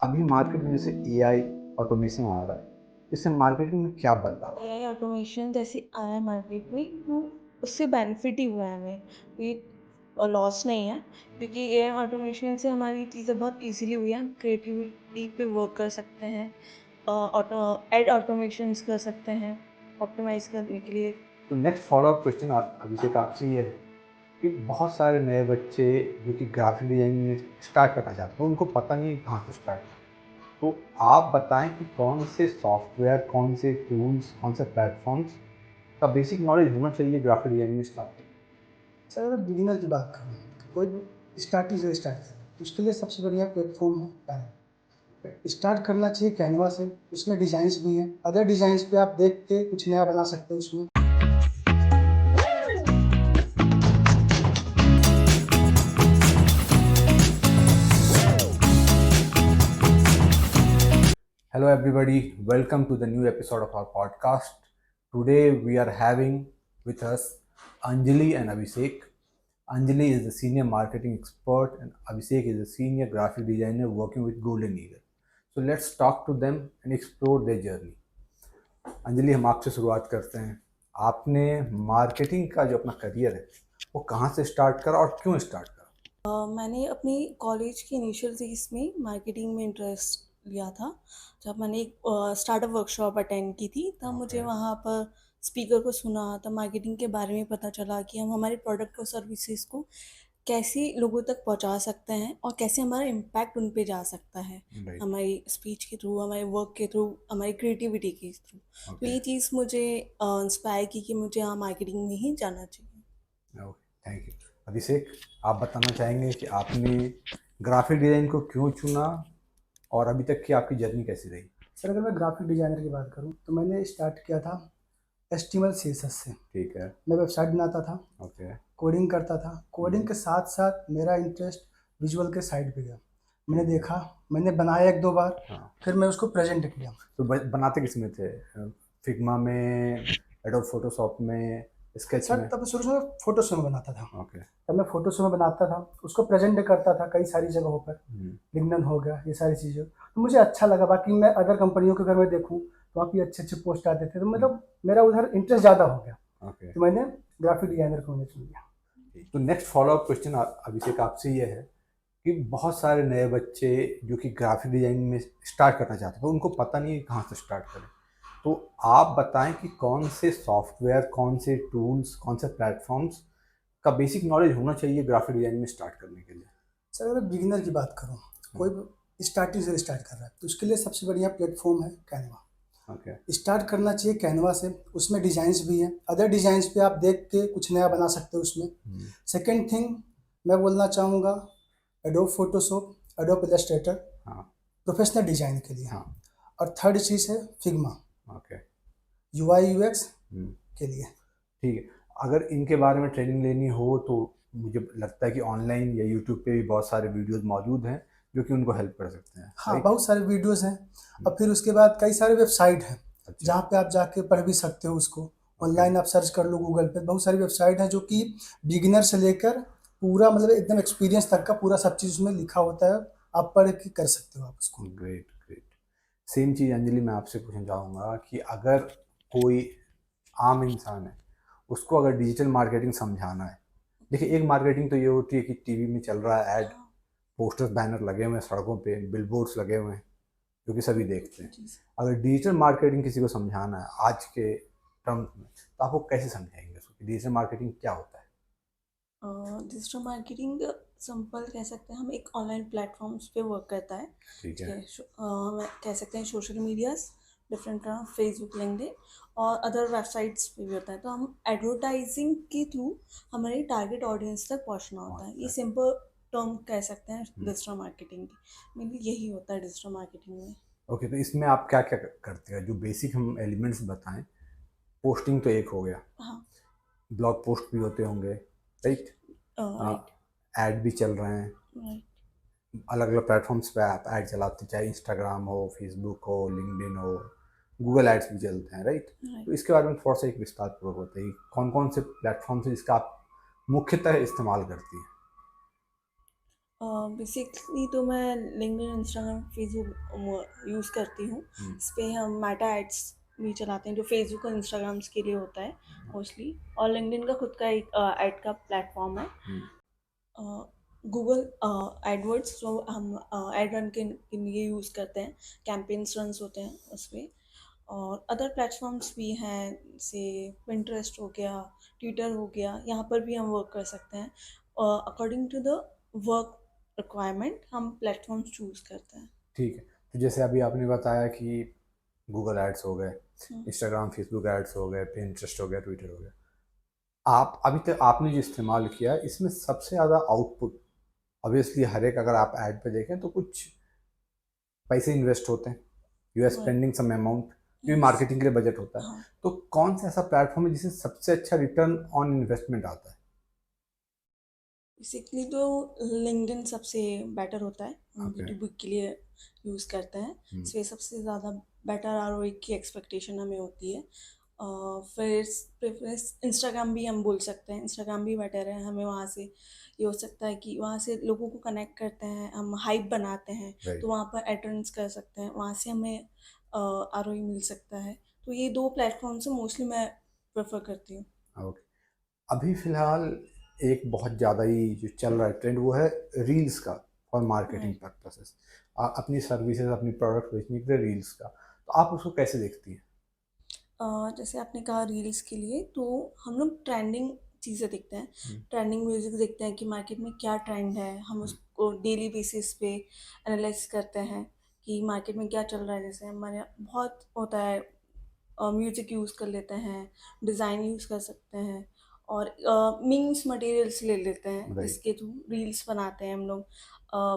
अभी मार्केट में जैसे एआई ऑटोमेशन आ रहा है, इससे मार्केटिंग में क्या बदलाव आ एआई ऑटोमेशन जैसे आया है मार्केट में तो उससे बेनिफिट ही हुआ है हमें। कोई लॉस नहीं है, क्योंकि एआई ऑटोमेशन से हमारी चीज़ें बहुत इजीली हुई हैं। हम क्रिएटिविटी पे वर्क कर सकते हैं, ऑटो एड ऑटोमेशंस कर सकते हैं ऑप्टिमाइज करने के लिए। तो नेक्स्ट फॉलोअप क्वेश्चन अभिषेक आपसे ये है कि बहुत सारे नए बच्चे जो कि ग्राफिक डिजाइनिंग स्टार्ट करना चाहते हैं, उनको पता नहीं है कहाँ से स्टार्ट करें। तो आप बताएं कि कौन से सॉफ्टवेयर, कौन से टूल्स, कौन से प्लेटफॉर्म्स का बेसिक नॉलेज होना चाहिए ग्राफिक डिजाइनिंग में स्टार्ट करने। सर अगर बिगिनर की बात करूँ तो कोई भी स्टार्टिंग से स्टार्ट करें तो उसके लिए सबसे बढ़िया प्लेटफॉर्म है कैनवा। स्टार्ट करना चाहिए कैनवा से। उसमें डिज़ाइंस भी हैं, अदर डिज़ाइंस पे आप देख के कुछ नया बना सकते हो उसमें। Hello, everybody. Welcome to the new episode of our podcast. Today, we are having with us Anjali and Abhishek. Anjali is the senior marketing expert, and Abhishek is a senior graphic designer working with Golden Eagle. So, let's talk to them and explore their journey. Anjali, हम आपसे शुरुआत करते हैं। आपने marketing का जो अपना career है वो कहाँ से स्टार्ट करा और क्यों स्टार्ट करा? मैंने अपनी कॉलेज की इनिशियल डेज़ में मार्केटिंग में इंटरेस्ट लिया था। जब मैंने एक स्टार्टअप वर्कशॉप अटेंड की थी, तब मुझे ओके। वहाँ पर स्पीकर को सुना, तब मार्केटिंग के बारे में पता चला कि हम हमारे प्रोडक्ट और सर्विसेज को कैसे लोगों तक पहुँचा सकते हैं और कैसे हमारा इम्पैक्ट उन पे जा सकता है, राइट। हमारी स्पीच के थ्रू, हमारे वर्क के थ्रू, हमारी क्रिएटिविटी के थ्रू। तो ओके। ये चीज़ मुझे इंस्पायर की कि मुझे हाँ, मार्केटिंग में ही जाना चाहिए। Okay, thank you. अभिषेक, आप बताना चाहेंगे कि आपने ग्राफिक डिज़ाइन को क्यों चुना और अभी तक की आपकी जर्नी कैसी रही? सर अगर मैं ग्राफिक डिज़ाइनर की बात करूँ तो मैंने स्टार्ट किया था एचटीएमएल सीएसएस से। ठीक है। मैं वेबसाइट बनाता था, ओके। कोडिंग करता था। कोडिंग के साथ साथ मेरा इंटरेस्ट विजुअल के साइड पे गया। मैंने ठीक है। देखा, मैंने बनाया एक दो बार, हाँ। फिर मैं उसको प्रेजेंट किया। तो बनाते किस में थे? फिग्मा में, एडोब फोटोशॉप में, स्केच सर में? तब शुरू में फोटोशॉप में बनाता था। ओके। तब मैं फोटोशॉप में बनाता था, उसको प्रेजेंट करता था कई सारी जगहों पर। हम्म। लिंक्डइन हो गया, ये सारी चीज़ें तो मुझे अच्छा लगा। बाकी मैं अदर कंपनियों के अगर मैं देखूँ तो वहाँ पे अच्छे अच्छे पोस्ट आते थे, तो मतलब मेरा उधर इंटरेस्ट ज़्यादा हो गया, ओके। तो मैंने ग्राफिक डिजाइनर को मैंने चुन लिया। तो नेक्स्ट फॉलोअप क्वेश्चन अभिषेक आपसे ये है कि बहुत सारे नए बच्चे जो कि ग्राफिक डिजाइनिंग में स्टार्ट करना चाहते हैं, तो उनको पता नहीं है कहाँ से स्टार्ट करें। तो आप बताएं कि कौन से सॉफ्टवेयर, कौन से टूल्स, कौन से प्लेटफॉर्म्स का बेसिक नॉलेज होना चाहिए ग्राफिक डिजाइनिंग में स्टार्ट करने के लिए। सर अगर बिगिनर की बात करूँ, कोई भी स्टार्टिंग से स्टार्ट कर रहा है तो उसके लिए सबसे बढ़िया प्लेटफॉर्म है कैनवा। ओके। स्टार्ट करना चाहिए कैनवा से। उसमें डिज़ाइंस भी हैं, अदर डिज़ाइंस पे आप देख के कुछ नया बना सकते हो उसमें। सेकंड थिंग मैं बोलना चाहूँगा, एडोब फोटोशॉप, एडोब इलस्ट्रेटर हाँ। प्रोफेशनल डिज़ाइन के लिए। हाँ। और थर्ड चीज़ है फिग्मा, ओके। यूआई यूएक्स के लिए। ठीक है। अगर इनके बारे में ट्रेनिंग लेनी हो तो मुझे लगता है कि ऑनलाइन या यूट्यूब पे भी बहुत सारे वीडियोस मौजूद हैं जो कि उनको हेल्प कर सकते हैं, हाँ, राइट? बहुत सारे वीडियोज़ हैं। और फिर उसके बाद कई सारे वेबसाइट हैं अच्छा। जहाँ पे आप जाके पढ़ भी सकते हो उसको। ऑनलाइन आप सर्च कर लो गूगल पे, बहुत सारी वेबसाइट है जो कि बिगिनर से लेकर पूरा मतलब एकदम एक्सपीरियंस तक का पूरा सब चीज़ उसमें लिखा होता है। आप पढ़ के कर सकते हो आप उसको। Great, great. सेम चीज़ अंजलि मैं आपसे पूछना चाहूँगा कि अगर कोई आम इंसान है, उसको अगर डिजिटल मार्केटिंग समझाना है। देखिए, एक मार्केटिंग तो ये होती है कि टीवी में चल रहा है ऐड, पोस्टर्स, बैनर लगे हुए हैं सड़कों पे, बिलबोर्ड्स लगे हुए हैं जो कि सभी देखते हैं। अगर डिजिटल मार्केटिंग किसी को समझाना है आज के टर्म्स में, तो आप वो कैसे समझाएंगे उसको कि डिजिटल मार्केटिंग क्या होता है? डिजिटल मार्केटिंग सिंपल कह सकते हैं, हम एक ऑनलाइन प्लेटफॉर्म्स पे वर्क करता है। ठीक ठीक है। है, हम कह सकते हैं social medias, different Facebook, LinkedIn और अदर वेबसाइट्स पे भी होता है। तो हम एडवर्टाइजिंग के थ्रू हमारे टारगेट ऑडियंस तक पहुंचना होता है। ये सिंपल टर्म कह सकते हैं डिजिटल मार्केटिंग की। मेनली यही होता है डिजिटल मार्केटिंग में। ओके, तो इसमें आप क्या क्या करते हैं? जो बेसिक हम एलिमेंट्स बताएं। पोस्टिंग तो एक हो गया, हाँ। ब्लॉग पोस्ट भी होते होंगे, राइट? राइट। ऐड भी चल रहे हैं, राइट। अलग अलग प्लेटफॉर्म्स पे आप ऐड चलाते हैं, चाहे इंस्टाग्राम हो, फेसबुक हो, लिंक्डइन हो, गूगल एड्स भी चलते हैं, राइट? तो राइट। इसके बारे में थोड़ा सा एक विस्तार पूर्वक बताइए, कौन कौन से प्लेटफॉर्म्स हैं जिसका आप मुख्यतः इस्तेमाल करती हैं? बेसिकली तो मैं लिंक्डइन, इंस्टाग्राम, फेसबुक यूज़ करती हूँ। इस पे हम मेटा एड्स भी चलाते हैं जो फेसबुक और इंस्टाग्राम्स के लिए होता है मोस्टली, और लिंक्डइन का खुद का एक एड का प्लेटफॉर्म है। गूगल एडवर्ड्स जो हम एड रन के लिए यूज़ करते हैं, कैंपेन्स रन्स होते हैं उसमें। और अदर प्लेटफॉर्म्स भी हैं, जैसे पिंटरेस्ट हो गया, ट्विटर हो गया, यहाँ पर भी हम वर्क कर सकते हैं। According to the work requirement हम प्लेटफॉर्म्स चूज़ करते हैं। ठीक है, तो जैसे अभी आपने बताया कि गूगल एड्स हो गए, इंस्टाग्राम फेसबुक एड्स हो गए, पिंटरेस्ट हो गया, ट्विटर हो गया, आप अभी तक आपने जो इस्तेमाल किया है इसमें सबसे ज़्यादा आउटपुट, ऑब्वियसली हर एक अगर आप ऐड पे देखें तो कुछ पैसे इन्वेस्ट होते हैं, you are spending some amount, क्योंकि मार्केटिंग के लिए बजट होता है। हाँ, तो कौन सा ऐसा प्लेटफॉर्म है जिससे सबसे अच्छा रिटर्न ऑन इन्वेस्टमेंट आता है? बेसिकली तो लिंक्डइन सबसे बेटर होता है, हम ओके। B2B के लिए यूज़ करते हैं। इसमें सबसे ज़्यादा बेटर आरओआई की एक्सपेक्टेशन हमें होती है। फिर प्रेफरेंस इंस्टाग्राम भी हम बोल सकते हैं, इंस्टाग्राम भी बेटर है। हमें वहाँ से ये हो सकता है कि वहाँ से लोगों को कनेक्ट करते हैं, हम हाइप बनाते हैं, राइट। तो वहाँ पर एटर्न्स कर सकते हैं, वहाँ से हमें आरओआई मिल सकता है। तो ये दो प्लेटफॉर्म से मोस्टली मैं प्रेफर करती हूँ। ओके, अभी फिलहाल एक बहुत ज़्यादा ही जो चल रहा है ट्रेंड वो है रील्स का, फॉर मार्केटिंग राइट। पर्पसेस, अपनी सर्विसेज अपनी प्रोडक्ट बेचने के लिए रील्स का, तो आप उसको कैसे देखती हैं? जैसे आपने कहा रील्स के लिए, तो हम लोग ट्रेंडिंग चीज़ें देखते हैं, ट्रेंडिंग म्यूज़िक देखते हैं कि मार्केट में क्या ट्रेंड है, हम उसको डेली बेसिस पे एनालाइज करते हैं कि मार्केट में क्या चल रहा है। जैसे हमारे यहाँ बहुत होता है, म्यूज़िक यूज़ कर लेते हैं, डिज़ाइन यूज़ कर सकते हैं, और मीम्स मटेरियल्स ले लेते हैं राइट। जिसके थ्रू रील्स बनाते हैं हम लोग।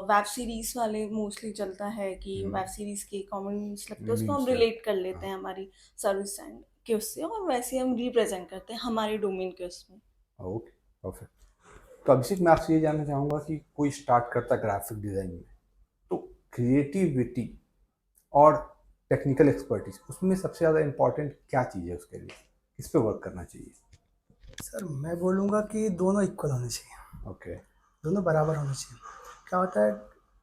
वेब सीरीज़ वाले मोस्टली चलता है कि वेब सीरीज़ के कॉमन मीम्स लगते हैं, उसको हम मीम्स, रिलेट कर लेते हाँ। हैं हमारी सर्विस एंड के उससे, और वैसे हम रिप्रेजेंट करते हैं हमारे डोमेन के उसमें। Okay, perfect. तो अभिषेक, मैं आपसे ये जानना चाहूँगा कि कोई स्टार्ट करता ग्राफिक डिज़ाइन में, तो क्रिएटिविटी और टेक्निकल एक्सपर्टीज उसमें सबसे ज़्यादा इम्पोर्टेंट क्या चीज़ है उसके लिए, किस पे वर्क करना चाहिए? सर मैं बोलूँगा कि दोनों इक्वल होने चाहिए, ओके। दोनों बराबर होने चाहिए। क्या होता है,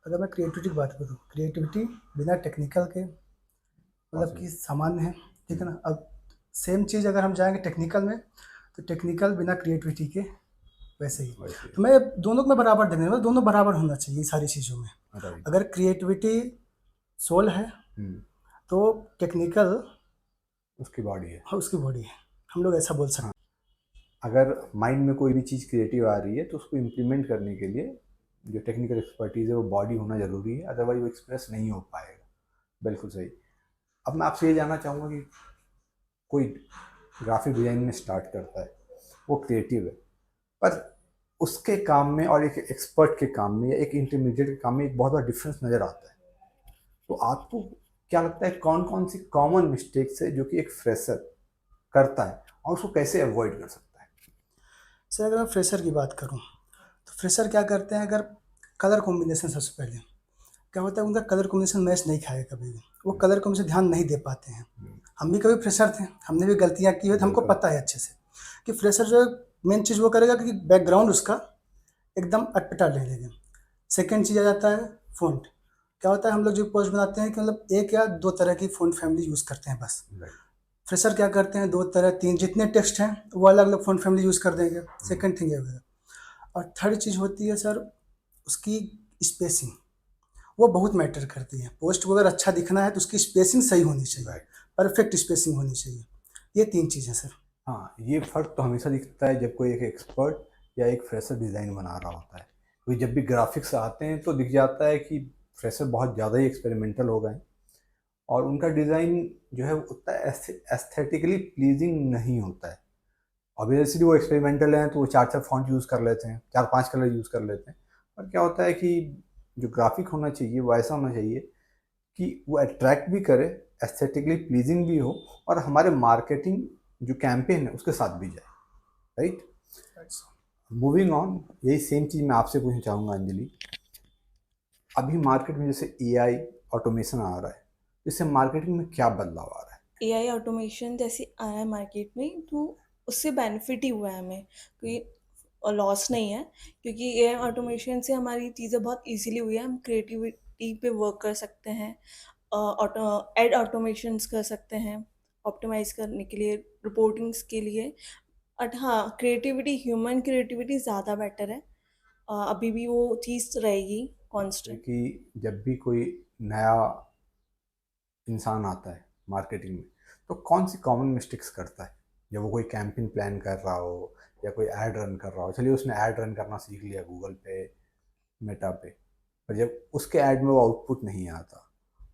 अगर मैं क्रिएटिविटी की बात करूँ, क्रिएटिविटी बिना टेक्निकल के मतलब कि सामान्य है, ठीक है ना। अब सेम चीज़ अगर हम जाएंगे टेक्निकल में, तो टेक्निकल बिना क्रिएटिविटी के वैसे ही। वैसे। तो मैं दोनों को मैं बराबर देखने वाला, दोनों बराबर होना चाहिए सारी चीज़ों में। राइट। अगर क्रिएटिविटी सोल है तो टेक्निकल उसकी बॉडी है। उसकी बॉडी है, हम लोग ऐसा बोल सकते हैं। अगर माइंड में कोई भी चीज़ क्रिएटिव आ रही है तो उसको इम्प्लीमेंट करने के लिए जो टेक्निकल एक्सपर्टीज़ है वो बॉडी होना ज़रूरी है, अदरवाइज वो एक्सप्रेस नहीं हो पाएगा। बिल्कुल सही। अब मैं आपसे ये जानना चाहूँगा कि कोई ग्राफिक डिज़ाइन में स्टार्ट करता है, वो क्रिएटिव है, पर उसके काम में और एक एक्सपर्ट के काम में या एक इंटरमीडिएट के काम में एक बहुत बड़ा डिफरेंस नज़र आता है। तो आपको क्या लगता है कौन कौन सी कॉमन मिस्टेक्स है जो कि एक फ्रेशर करता है और उसको कैसे अवॉइड कर सकता है? सर अगर मैं फ्रेशर की बात करूँ, तो फ्रेशर क्या करते हैं, अगर कलर कॉम्बिनेशन सबसे पहले क्या होता है, उनका कलर कॉम्बिनेशन मैच नहीं खाएगा कभी भी, वो कलर कॉम्बिनेशन ध्यान नहीं दे पाते हैं। हम भी कभी फ्रेशर थे, हमने भी गलतियाँ की हुई, तो हमको बिल्कुल। पता है अच्छे से कि फ्रेशर जो मेन चीज़ वो करेगा कि बैकग्राउंड उसका एकदम अटपटा ले लेगा। सेकेंड चीज़ आ जाता है फ़ॉन्ट। क्या होता है, हम लोग जो पोस्ट बनाते हैं कि मतलब एक या दो तरह की फ़ॉन्ट फैमिली यूज़ करते हैं बस। राइट। फ्रेशर क्या करते हैं, दो तरह तीन जितने टेक्स्ट हैं वो अलग अलग फ़ॉन्ट फैमिली यूज़ कर देंगे। सेकंड थिंग ये होगा। और थर्ड चीज़ होती है सर उसकी स्पेसिंग, वो बहुत मैटर करती है। पोस्ट को अगर अच्छा दिखना है तो उसकी स्पेसिंग सही होनी चाहिए, राइट। परफेक्ट स्पेसिंग होनी चाहिए। ये तीन चीज़ें सर। हाँ, ये फ़र्क तो हमेशा दिखता है जब कोई एक एक्सपर्ट या एक फ्रेशर डिज़ाइन बना रहा होता है, क्योंकि जब भी ग्राफिक्स आते हैं तो दिख जाता है कि फ्रेशर बहुत ज़्यादा ही एक्सपेरिमेंटल हो गए हैं और उनका डिज़ाइन जो है उतना एस्थेटिकली प्लीजिंग नहीं होता है। ऑब्वियसली वो एक्सपेरिमेंटल हैं तो वो 4-4 फ़ॉन्ट यूज़ कर लेते हैं, 4-5 कलर यूज़ कर लेते हैं। पर क्या होता है कि जो ग्राफ़िक होना चाहिए वो ऐसा होना चाहिए कि वो अट्रैक्ट भी करे, एस्थेटिकली प्लीजिंग भी हो और हमारे मार्केटिंग जो कैंपेन है उसके साथ भी जाए, राइट? मूविंग ऑन, यही सेम चीज़ मैं आपसे पूछना चाहूँगा अंजलि। अभी मार्केट में जैसे एआई ऑटोमेशन आ रहा है, इससे मार्केटिंग में क्या बदलाव आ रहा है? एआई ऑटोमेशन जैसे आया है मार्केट में, तो उससे बेनिफिट ही हुआ है हमें, क्योंकि लॉस नहीं है, क्योंकि एआई ऑटोमेशन से हमारी चीज़ें बहुत इजीली हुई है। हम क्रिएटिविटी पे वर्क कर सकते हैं, एड ऑटोमेशंस कर सकते हैं ऑप्टिमाइज करने के लिए, रिपोर्टिंग्स के लिए। बट हाँ, क्रिएटिविटी, ह्यूमन क्रिएटिविटी ज़्यादा बेटर है। अभी भी वो चीज़ रहेगी कांस्टेंट। कि जब भी कोई नया इंसान आता है मार्केटिंग में, तो कौन सी कॉमन मिस्टेक्स करता है? जब वो कोई कैंपेन प्लान कर रहा हो या कोई ऐड रन कर रहा हो, चलिए उसने ऐड रन करना सीख लिया गूगल पे, मेटा पे, पर जब उसके ऐड में वो आउटपुट नहीं आता,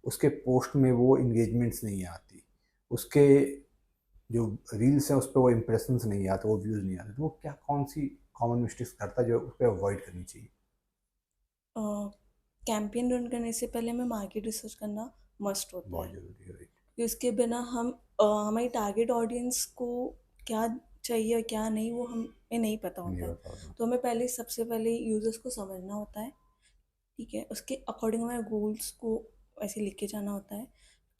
उसके पोस्ट में वो इंगेजमेंट्स नहीं आती, उसके जो रील्स हैं उस पर वो इम्प्रेशंस नहीं आते, वो व्यूज़ नहीं आते, तो वो क्या कौन सी कॉमन मिस्टेक्स करता है जो उस पर अवॉइड करनी चाहिए? कैंपेन रन करने से पहले हमें मार्केट रिसर्च करना मस्ट होता बहुत है, ज़रूरी है, राइट। कि उसके बिना हम हमारी टारगेट ऑडियंस को क्या चाहिए और क्या नहीं, वो हमें नहीं पता नहीं होता है। बताता। तो हमें पहले, सबसे पहले यूज़र्स को समझना होता है, ठीक है? उसके अकॉर्डिंग हमारे गोल्स को ऐसे लेके जाना होता है।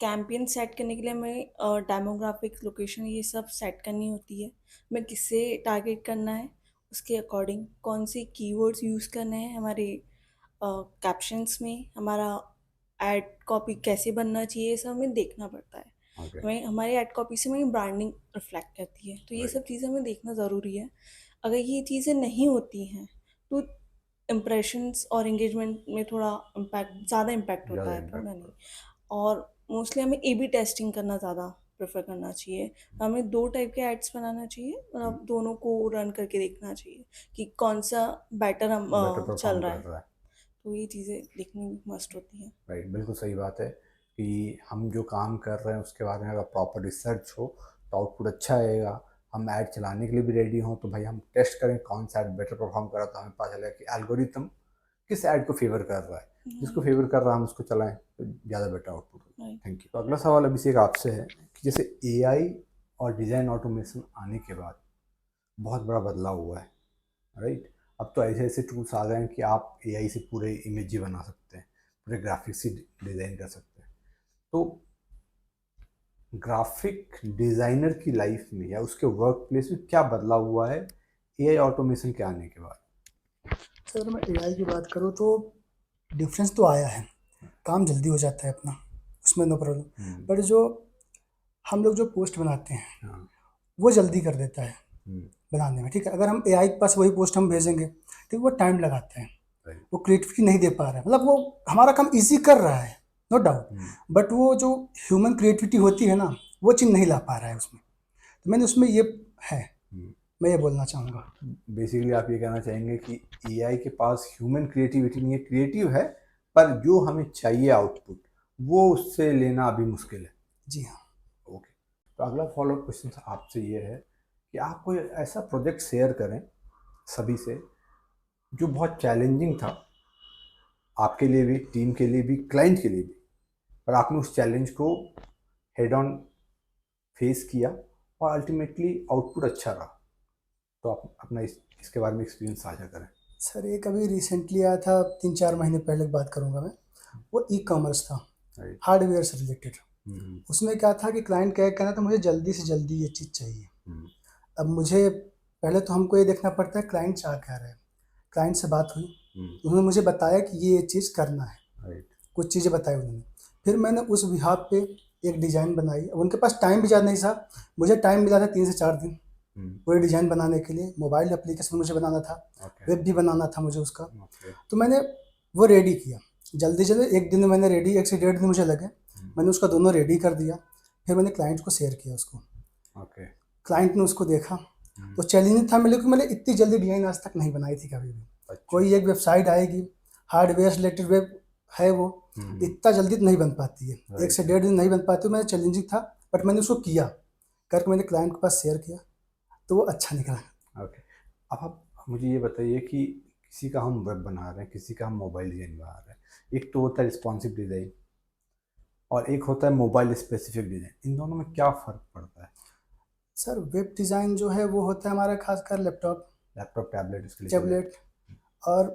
कैंपेन सेट करने के लिए हमें डेमोग्राफिक्स, लोकेशन, ये सब सेट करनी होती है। हमें किससे टारगेट करना है, उसके अकॉर्डिंग कौन से कीवर्ड्स यूज़ करने हैं हमारे कैप्शंस में, हमारा एड कॉपी कैसे बनना चाहिए, ये सब हमें देखना पड़ता है। ओके। हमें हमारी एड कॉपी से हमारी ब्रांडिंग रिफ्लेक्ट करती है, तो ये सब राइट। चीज़ें हमें देखना ज़रूरी है। अगर ये चीज़ें नहीं होती हैं तो इम्प्रेशंस और एंगेजमेंट में थोड़ा इम्पैक्ट, ज़्यादा इम्पैक्ट होता ज़्यादा है, थोड़ा इम्पैक्ट नहीं। पड़ता और मोस्टली हमें ए बी टेस्टिंग करना ज़्यादा प्रेफर करना चाहिए। हमें दो टाइप के एड्स बनाना चाहिए, है। मतलब दोनों को रन करके देखना चाहिए कि कौन सा बेटर हम बेटर चल परफॉर्म रहा कर है। रहा है। तो ये चीज़ें देखनी मस्ट होती हैं। राइट, बिल्कुल सही बात है कि हम जो काम कर रहे हैं उसके बारे में अगर प्रॉपर रिसर्च हो तो आउटपुट अच्छा आएगा। हम ऐड चलाने के लिए भी रेडी हों तो भाई हम टेस्ट करें कौन सा ऐड बेटर परफॉर्म कर रहा है, तो हमें पता चलेगा कि एल्गोरिथम किस ऐड को फेवर कर रहा है। जिसको राइट। फेवर कर रहा है हम उसको चलाएं तो ज़्यादा बेटर आउटपुट होगा। राइट। Thank you. तो अगला सवाल अभिषेक आपसे है कि जैसे एआई और डिज़ाइन ऑटोमेशन आने के बाद बहुत बड़ा बदलाव हुआ है, राइट? अब तो ऐसे ऐसे टूल्स आ गए हैं कि आप एआई से पूरे इमेज ही बना सकते हैं, पूरे ग्राफिक्स ही डिज़ाइन कर सकते हैं। तो ग्राफिक डिज़ाइनर की लाइफ में या उसके वर्क प्लेस में क्या बदलाव हुआ है एआई ऑटोमेशन के आने के बाद? सर अगर मैं एआई की बात करूँ तो डिफरेंस तो आया है, काम जल्दी हो जाता है अपना, उसमें नो प्रॉब्लम। पर जो हम लोग जो पोस्ट बनाते हैं हाँ। वो जल्दी कर देता है हम्म, बनाने में, ठीक है। अगर हम एआई के पास वही पोस्ट हम भेजेंगे, ठीक, वो टाइम लगाता है, राइट। वो क्रिएटिविटी नहीं दे पा रहा है, मतलब वो हमारा काम इजी कर रहा है, नो डाउट, बट वो जो ह्यूमन क्रिएटिविटी होती है ना, वो चीज़ नहीं ला पा रहा है उसमें। तो मैंने उसमें ये है, मैं ये बोलना चाहूँगा। बेसिकली आप ये कहना चाहेंगे कि एआई के पास ह्यूमन क्रिएटिविटी नहीं है, क्रिएटिव है पर जो हमें चाहिए आउटपुट वो उससे लेना अभी मुश्किल है। जी हाँ। ओके। तो अगला फॉलोअप क्वेश्चन आपसे ये है कि आप कोई ऐसा प्रोजेक्ट शेयर करें सभी से जो बहुत चैलेंजिंग था, आपके लिए भी, टीम के लिए भी, क्लाइंट के लिए भी, पर आपने उस चैलेंज को हेड ऑन फेस किया और अल्टीमेटली आउटपुट अच्छा रहा। तो आप अपना इसके बारे में एक्सपीरियंस साझा करें। सर एक अभी रिसेंटली आया था, 3-4 महीने पहले की बात करूँगा मैं। वो ई कॉमर्स था, राइट। हार्डवेयर से रिलेटेड। उसमें क्या था कि क्लाइंट क्या कहना था, मुझे जल्दी से जल्दी ये चीज़ चाहिए। अब मुझे पहले तो हमको ये देखना पड़ता है क्लाइंट चाह क्या रहा है। क्लाइंट से बात हुई, उन्होंने मुझे बताया कि ये चीज़ करना है, राइट। कुछ चीज़ें बताई उन्होंने। फिर मैंने उस बिहाफ पे एक डिज़ाइन बनाई। अब उनके पास टाइम भी ज़्यादा नहीं था, मुझे टाइम मिला था 3 से 4 दिन पूरे डिज़ाइन बनाने के लिए। मोबाइल एप्लीकेशन मुझे बनाना था, वेब भी बनाना था मुझे उसका। तो मैंने वो रेडी किया जल्दी जल्दी, 1 दिन में मैंने रेडी, 1 से 1.5 दिन मुझे लगे। मैंने उसका दोनों रेडी कर दिया, फिर मैंने क्लाइंट को शेयर किया उसको। क्लाइंट ने उसको देखा तो चैलेंजिंग था मेरे को, मैंने इतनी जल्दी डिज़ाइन आज तक नहीं बनाई थी कभी भी। कोई एक वेबसाइट आएगी, हार्डवेयर रिलेटेड वेब है, वो इतना जल्दी तो नहीं बन पाती है, 1 से 1.5 दिन नहीं बन पाती। मैंने चैलेंजिंग था, बट मैंने उसको किया करके मैंने क्लाइंट के पास शेयर किया, तो वो अच्छा निकला। ओके। अब आप मुझे ये बताइए कि किसी का हम वेब बना रहे हैं, किसी का हम मोबाइल डिज़ाइन बना रहे हैं, एक तो होता है रिस्पॉन्सिव डिज़ाइन और एक होता है मोबाइल स्पेसिफिक डिज़ाइन, इन दोनों में क्या फ़र्क पड़ता है? सर वेब डिज़ाइन जो है वो होता है हमारा खासकर लैपटॉप, टैबलेट उसके लिए चलेगा। टैबलेट और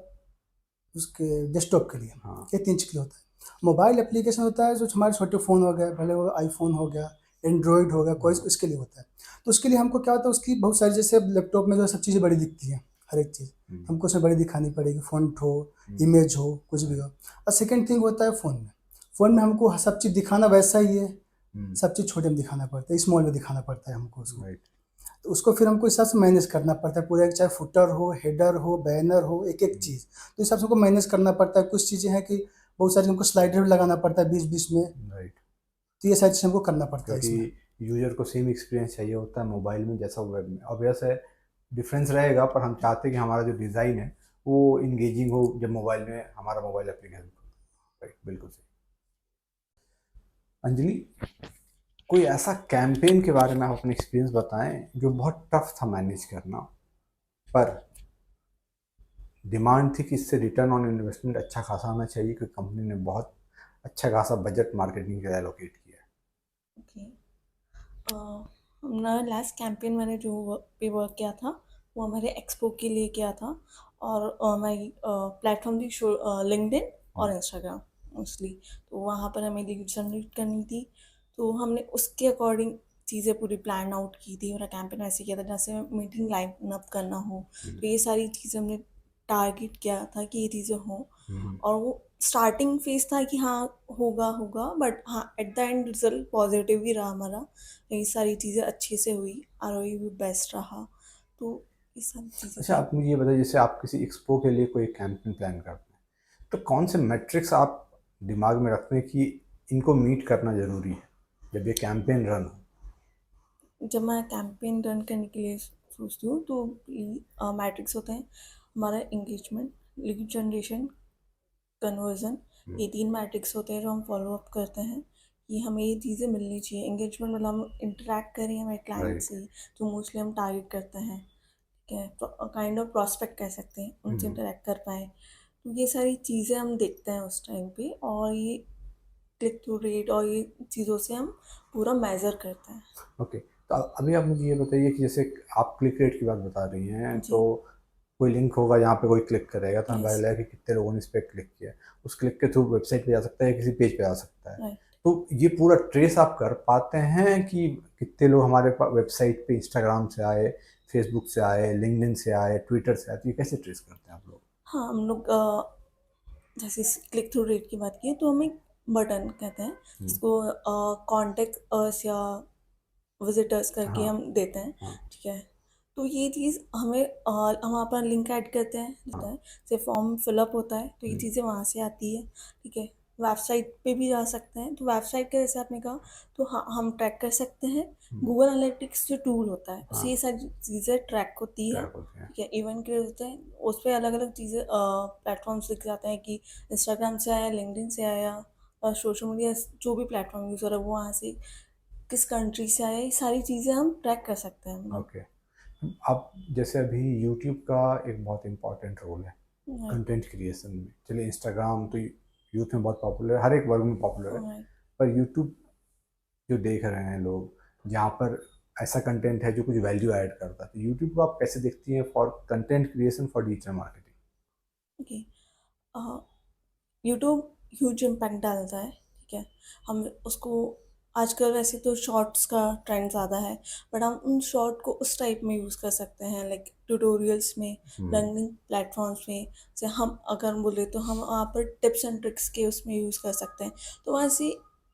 उसके डेस्कटॉप के लिए, हाँ। ये 3 चीज़ के लिए होता है। मोबाइल एप्लीकेशन होता है जो हमारे छोटे फ़ोन हो गए, भले वो आईफोन हो गया, एंड्रॉयड हो गया, कोई इसके लिए होता है। तो उसके लिए हमको क्या होता है, उसकी बहुत सारी, जैसे अब लैपटॉप में जो सब चीज़ें बड़ी दिखती हैं, हर एक चीज़ हमको उसमें बड़ी दिखानी पड़ेगी, फ़ॉन्ट हो, इमेज हो, कुछ भी हो। और सेकंड थिंग होता है फ़ोन में हमको सब चीज़ दिखाना वैसा ही है, सब चीज़ छोटे में दिखाना पड़ता है, स्मॉल में दिखाना पड़ता है हमको उसको। राइट। तो उसको फिर हमको इस हिसाब से मैनेज करना पड़ता है पूरा, चाहे फुटर हो, हेडर हो, बैनर हो, एक-एक चीज़। तो इस हिसाब से हमको मैनेज करना पड़ता है। कुछ चीज़ें हैं कि बहुत सारी हमको स्लाइडर भी लगाना पड़ता है बीच-बीच में, राइट, तो ये सारी चीज़ें हमको करना पड़ता है क्योंकि इसमें। यूजर को सेम एक्सपीरियंस चाहिए होता है मोबाइल में जैसा वेब में। ऑब्वियस है डिफरेंस रहेगा, पर हम चाहते हैं कि हमारा जो डिज़ाइन है वो इंगेजिंग हो जब मोबाइल में हमारा मोबाइल एप्लीकेशन। राइट, बिल्कुल सही। अंजलि, कोई ऐसा कैंपेन के बारे में आप अपने एक्सपीरियंस बताएं जो बहुत टफ था मैनेज करना, पर डिमांड थी कि इससे रिटर्न ऑन इन्वेस्टमेंट अच्छा खासा होना चाहिए, क्योंकि कंपनी ने बहुत अच्छा खासा बजट मार्केटिंग के लिए एलोकेट किया है। ओके। हमारा लास्ट कैंपेन मैंने जो पे वर्क किया था वो हमारे एक्सपो के लिए किया था। और हमारी प्लेटफॉर्म थी लिंक्डइन और इंस्टाग्राम मोस्टली। तो वहाँ पर हमें लीड जनरेट करनी थी, तो हमने उसके अकॉर्डिंग चीज़ें पूरी प्लान आउट की थी। मेरा कैंपेन ऐसे किया था जैसे मीटिंग लाइन अप करना हो, तो ये सारी चीज़ें हमने टारगेट किया था कि ये चीज़ें हों। और वो स्टार्टिंग फेज था कि हाँ होगा होगा, बट हाँ at the end result positive ही रहा हमारा। ये सारी चीज़ें अच्छे से हुई, आरओई भी बेस्ट रहा, तो ये सारी चीज़ें अच्छा, थी। आप मुझे ये बताइए, जैसे आप किसी एक्सपो के लिए कोई कैंपेन प्लान करते हैं, तो कौन से मैट्रिक्स आप दिमाग में रखते हैं कि इनको मीट करना ज़रूरी है जब ये कैंपेन रन हो? जब मैं कैंपेन रन करने के लिए सोचती हूँ तो मैट्रिक्स होते हैं हमारा इंगेजमेंट, लीड जनरेशन, कन्वर्जन। ये 3 मैट्रिक्स होते हैं जो हम फॉलो अप करते हैं कि हमें ये चीज़ें मिलनी चाहिए। एंगेजमेंट मतलब हम इंटरेक्ट करें हमारे क्लाइंट राइट। से, जो मोस्टली हम टारगेट करते हैं, ठीक है, काइंड ऑफ प्रॉस्पेक्ट कह सकते हैं, उनसे इंटरेक्ट कर पाएँ। तो ये सारी चीज़ें हम देखते हैं उस टाइम पे, और ये क्लिक थ्रू रेट और ये चीज़ों से हम पूरा मेज़र करते हैं। ओके, तो अभी आप मुझे ये बताइए कि जैसे आप क्लिक रेट की बात बता रही हैं, जी। तो कोई लिंक होगा जहाँ पे कोई क्लिक करेगा तो हमें पता यस। लगेगा कि कितने लोगों ने इस पर क्लिक किया। उस क्लिक के थ्रू वेबसाइट पे जा सकता है या किसी पेज पे जा सकता है। राइट। तो ये पूरा ट्रेस आप कर पाते हैं कि कितने लोग हमारे वेबसाइट पे इंस्टाग्राम से आए, फेसबुक से आए, लिंक्डइन से आए, ट्विटर से आए, तो ये कैसे ट्रेस करते हैं आप लोग? हाँ, हम लोग जैसे क्लिक थ्रू रेट की बात की तो हम एक बटन कहते हैं जिसको कॉन्टेक्ट अस या विजिटर्स करके हाँ। हम देते हैं, हाँ। ठीक है। तो ये चीज़ हमें हम वहाँ पर लिंक ऐड करते हैं, होता है जैसे फॉर्म फिलअप होता है, तो ये चीज़ें वहाँ से आती है, ठीक है। वेबसाइट पे भी जा सकते हैं, तो वेबसाइट का जैसे आपने कहा, तो हाँ हम ट्रैक कर सकते हैं। गूगल एनालिटिक्स जो टूल होता है उससे हाँ, ये सारी चीज़ें ट्रैक होती है, ट्रैक होते हैं। ठीक है। इवेंट क्रिएट होते हैं, उस पर अलग अलग चीज़ें प्लेटफॉर्म्स दिख जाते हैं कि इंस्टाग्राम से आया, लिंक्डइन से आया, और सोशल मीडिया जो भी प्लेटफॉर्म यूज़ हो रहा है वो वहाँ से किस कंट्री से आया, ये सारी चीज़ें हम ट्रैक कर सकते हैं हम लोग। ओके। अब जैसे अभी यूट्यूब का एक बहुत इम्पोर्टेंट रोल है राइट। कंटेंट क्रिएशन में। चलिए, इंस्टाग्राम तो यूथ में बहुत पॉपुलर है, हर एक वर्ग में पॉपुलर है, राइट। पर यूट्यूब जो देख रहे हैं लोग, जहाँ पर ऐसा कंटेंट है जो कुछ वैल्यू ऐड करता है, तो यूट्यूब को आप कैसे देखती हैं for content creation for digital marketing? Okay. YouTube huge impact डालता है, ठीक है। हम उसको आजकल वैसे तो शॉर्ट्स का ट्रेंड ज़्यादा है, बट हम उन शॉर्ट को उस टाइप में यूज़ कर सकते हैं, लाइक ट्यूटोरियल्स में, लर्निंग प्लेटफॉर्म्स में। जैसे हम अगर बोले तो हम वहाँ पर टिप्स एंड ट्रिक्स के उसमें यूज़ कर सकते हैं, तो वहाँ से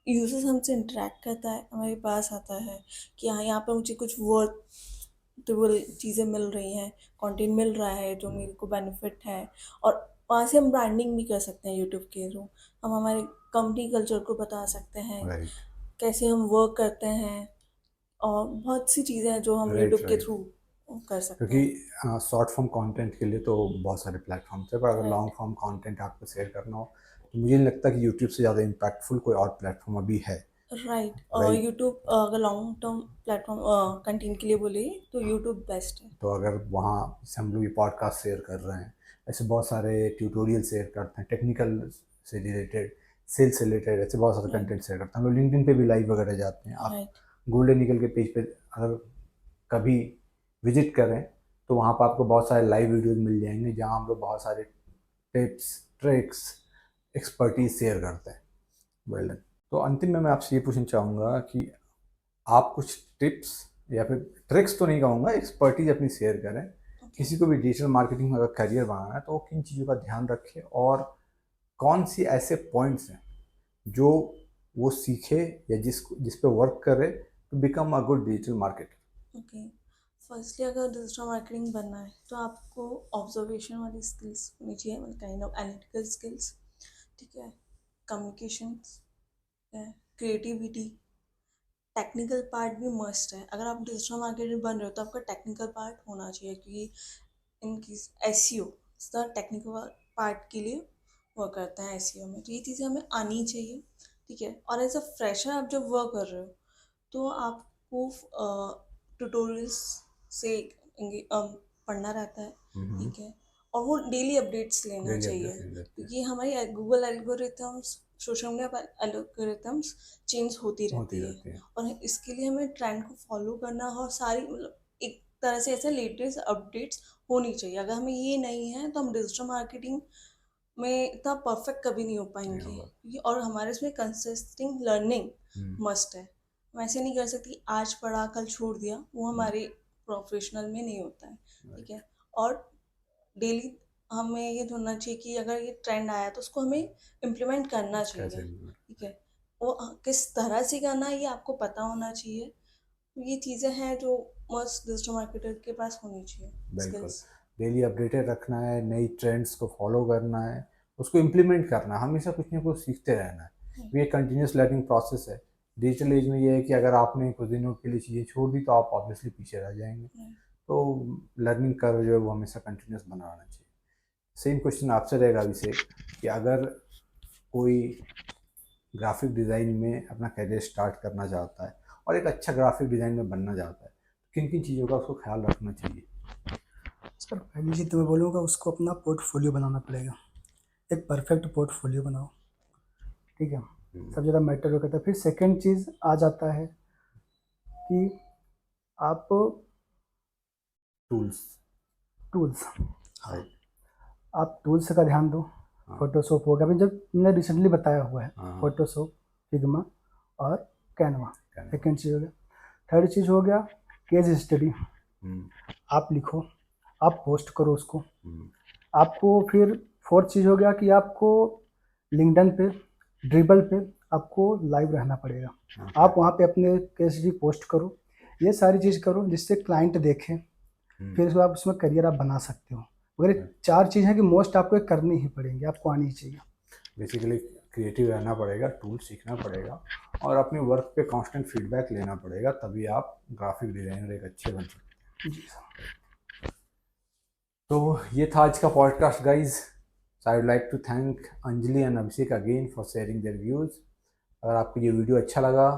यूजर्स हमसे इंटरेक्ट करता है, हमारे पास आता है कि हाँ यहाँ पर मुझे कुछ वर्थेबल चीज़ें मिल रही हैं, कंटेंट मिल रहा है जो मेरे को बेनिफिट है। और वहाँ से हम ब्रांडिंग भी कर सकते हैं यूट्यूब के थ्रू। हम हमारे कंपनी कल्चर को बता सकते हैं, राइट। कैसे हम वर्क करते हैं, और बहुत सी चीज़ें हैं जो हम राइट। यूट्यूब के राइट, थ्रू कर सकते क्योंकि हैं। शॉर्ट फॉर्म कंटेंट के लिए तो बहुत सारे प्लेटफॉर्म्स है, पर अगर राइट। लॉन्ग फॉर्म कंटेंट आपको शेयर करना हो तो मुझे नहीं लगता कि यूट्यूब से ज़्यादा इम्पैक्टफुल कोई और प्लेटफॉर्म अभी है। राइट। राइट। यूट्यूब अगर लॉन्ग टर्म प्लेटफॉर्म कंटेंट के लिए बोले तो यूट्यूब बेस्ट है। तो अगर वहाँ जैसे हम लोग ये पॉडकास्ट शेयर कर रहे हैं, ऐसे बहुत सारे ट्यूटोरियल शेयर करते हैं टेक्निकल से रिलेटेड, सेल्स से रिलेटेड, ऐसे बहुत सारे राइट। कंटेंट शेयर करते हैं। हम लोग लिंक्डइन पे भी लाइव वगैरह जाते हैं। आप राइट। गोल्डन ईगल के पेज पे अगर कभी विजिट करें तो वहाँ पर आपको बहुत सारे लाइव वीडियोज मिल जाएंगे, जहाँ हम लोग बहुत सारे टिप्स, ट्रिक्स, एक्सपर्टीज शेयर करते हैं। Well done. तो अंतिम में मैं आपसे ये पूछना चाहूँगा कि आप कुछ टिप्स या फिर ट्रिक्स तो नहीं कहूँगा, एक्सपर्टीज अपनी शेयर करें किसी को भी डिजिटल मार्केटिंग में अगर करियर बनाना है तो वो किन चीज़ों का ध्यान रखे और कौन सी ऐसे पॉइंट्स हैं जो वो सीखे या जिस पे वर्क करे to become a good digital marketer. Okay, firstly अगर डिजिटल मार्केटिंग बनना है तो आपको ऑब्जर्वेशन वाली स्किल्स होनी चाहिए, मतलब काइंड ऑफ एनालिटिकल स्किल्स, ठीक है, कम्युनिकेशन है, क्रिएटिविटी, टेक्निकल पार्ट भी मस्ट है। अगर आप डिजिटल मार्केटर बन रहे हो तो आपका टेक्निकल पार्ट होना चाहिए, क्योंकि इनकी एसईओ द टेक्निकल पार्ट के लिए वर्क करता है एसईओ में, तो ये चीज़ें हमें आनी चाहिए, ठीक है। और एज अ फ्रेशर आप जब वर्क कर रहे हो तो आपको ट्यूटोरियल्स से पढ़ना रहता है, ठीक है, और वो डेली अपडेट्स लेना डेली चाहिए, अपडेट लेते हैं। क्योंकि हमारी गूगल एल्गोरिथम्स, सोशल मीडिया पर एल्गोरिथम्स चेंज होती होती रहती है, रहती है। और इसके लिए हमें ट्रेंड को फॉलो करना और सारी मतलब एक तरह से ऐसे लेटेस्ट अपडेट्स होनी चाहिए। अगर हमें ये नहीं है तो हम डिजिटल मार्केटिंग में इतना परफेक्ट कभी नहीं हो नहीं पाएंगे, होगा। क्योंकि और हमारे इसमें कंसिस्टेंट लर्निंग हम्म, मस्ट है। हम ऐसे नहीं कर सकती आज पढ़ा कल छोड़ दिया, वो हमारे प्रोफेशनल में नहीं होता है, ठीक है। और डेली हमें ये ढूंढना चाहिए कि अगर ये ट्रेंड आया तो उसको हमें इम्प्लीमेंट करना कैसे चाहिए, implement? ठीक है। वो किस तरह से करना है ये आपको पता होना चाहिए। तो ये चीज़ें हैं जो मस्ट डिजिटल मार्केटर के पास होनी चाहिए बिल्कुल, स्किल्स। डेली अपडेटेड रखना है, नई ट्रेंड्स को फॉलो करना है, उसको इम्प्लीमेंट करना है, हमेशा कुछ ना कुछ सीखते रहना है। ये कंटिन्यूस लर्निंग प्रोसेस है। डिजिटल एज में ये है कि अगर आपने कुछ दिनों के लिए चीज़ें छोड़ दी तो आप ऑब्वियसली पीछे रह जाएंगे। तो लर्निंग कर्व जो है वो हमेशा कंटिन्यूस बना रहना चाहिए। सेम क्वेश्चन आपसे रहेगा अभिषेक कि अगर कोई ग्राफिक डिज़ाइन में अपना करियर स्टार्ट करना चाहता है और एक अच्छा ग्राफिक डिज़ाइन में बनना चाहता है, किन किन चीज़ों का उसको ख्याल रखना चाहिए? सर पहली चीज़ तो मैं बोलूँगा उसको अपना पोर्टफोलियो बनाना पड़ेगा। एक परफेक्ट पोर्टफोलियो बनाओ, ठीक है, सब ज़्यादा मैटर हो करता है। फिर सेकंड चीज़ आ जाता है कि आप टूल्स। Tools, right. आप टूल्स का ध्यान दो। हाँ। फोटोशॉप हो गया, अभी जब मैंने रिसेंटली बताया हुआ है, हाँ। फोटोशॉप, फिग्मा और कैनवा। Canva। सेकेंड चीज़ हो गया। थर्ड चीज़ हो गया केस स्टडी। हम्म, आप लिखो, आप पोस्ट करो उसको। हम्म, आपको फिर फोर्थ चीज़ हो गया कि आपको लिंक्डइन पे, ड्रिबल पे आपको लाइव रहना पड़ेगा। हाँ, आप वहाँ पे अपने केस स्टडी पोस्ट करो, ये सारी चीज़ करो जिससे क्लाइंट देखे, फिर उसको आप उसमें करियर आप बना सकते हो। मगर ये चार चीज़ हैं कि मोस्ट आपको ये करनी ही पड़ेंगी, आपको आनी ही चाहिए। बेसिकली क्रिएटिव रहना पड़ेगा, टूल सीखना पड़ेगा और अपने वर्क पे कांस्टेंट फीडबैक लेना पड़ेगा, तभी आप ग्राफिक डिज़ाइनर एक अच्छे बन सकते हैं। जी सर। तो ये था आज का podcast guys. I would like to thank Anjali and Abhishek again for sharing their views. अगर आपको ये वीडियो अच्छा लगा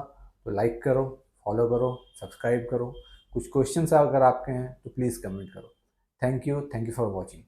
तो लाइक करो, फॉलो करो, सब्सक्राइब करो। कुछ क्वेश्चंस अगर आपके हैं तो प्लीज़ कमेंट करो। Thank you for watching.